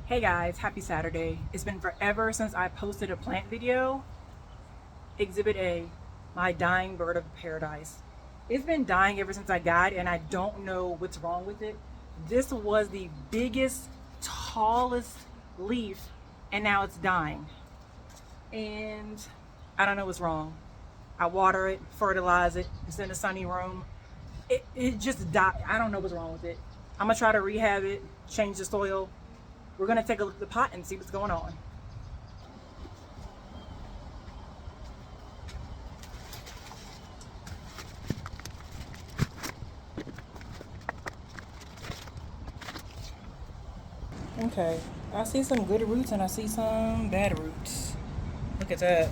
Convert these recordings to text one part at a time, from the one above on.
Hey guys, happy Saturday. It's been forever since I posted a plant video. Exhibit A, my dying bird of paradise. It's been dying ever since I got it and I don't know what's wrong with it. This was the biggest, tallest leaf and now it's dying. And I don't know what's wrong. I water it, fertilize it, it's in a sunny room. It just died. I don't know what's wrong with it. I'm gonna try to rehab it, change the soil. We're gonna take a look at the pot and see what's going on. Okay, I see some good roots and I see some bad roots. Look at that.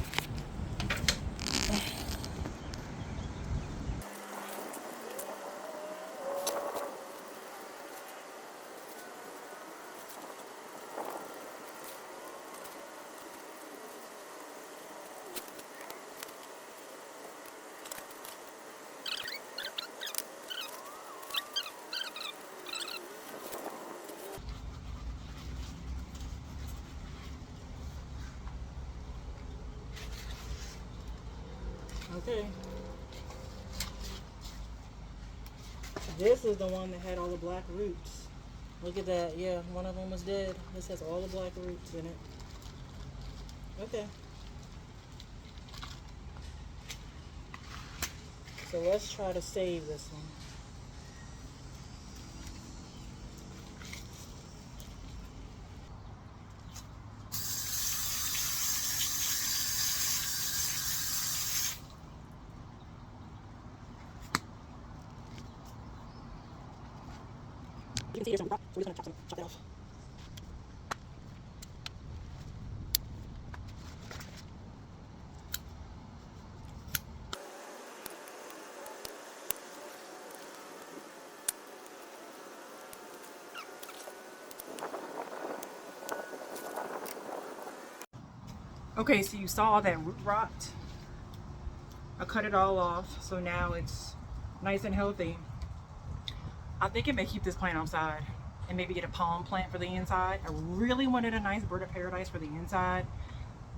Okay. This is the one that had all the black roots. Look at that. Yeah, one of them was dead. This has all the black roots in it. Okay. So let's try to save this one. You can see here's some rock, so we're just gonna chop that off. Okay, so you saw that root rot. I cut it all off, so now it's nice and healthy. I think I may keep this plant outside and maybe get a palm plant for the inside. I really wanted a nice bird of paradise for the inside,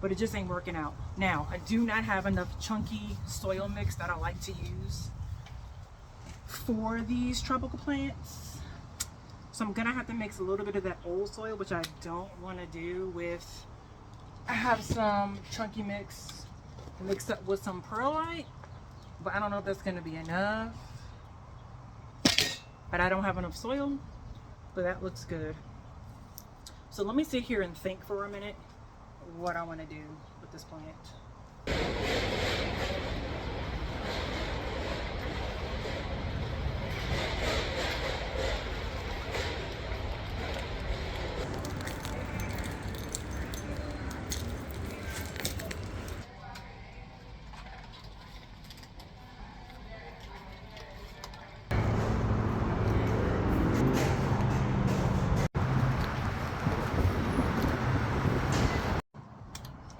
but it just ain't working out. Now, I do not have enough chunky soil mix that I like to use for these tropical plants. So I'm gonna have to mix a little bit of that old soil, which I don't wanna do with, I have some chunky mix mixed up with some perlite, but I don't know if that's gonna be enough. But I don't have enough soil, but that looks good. So let me sit here and think for a minute what I want to do with this plant.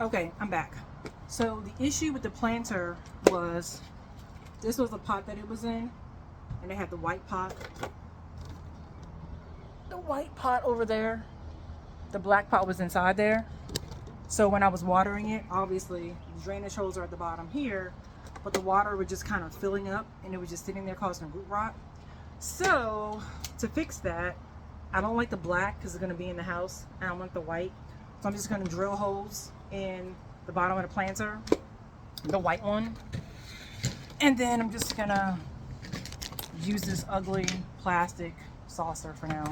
Okay, I'm back. So the issue with the planter was, this was the pot that it was in, and they had the white pot. The white pot over there, the black pot was inside there. So when I was watering it, obviously the drainage holes are at the bottom here, but the water was just kind of filling up and it was just sitting there causing root rot. So to fix that, I don't like the black because it's going to be in the house, and I want the white. So I'm just going to drill holes in the bottom of the planter, the white one, and then I'm just gonna use this ugly plastic saucer for now.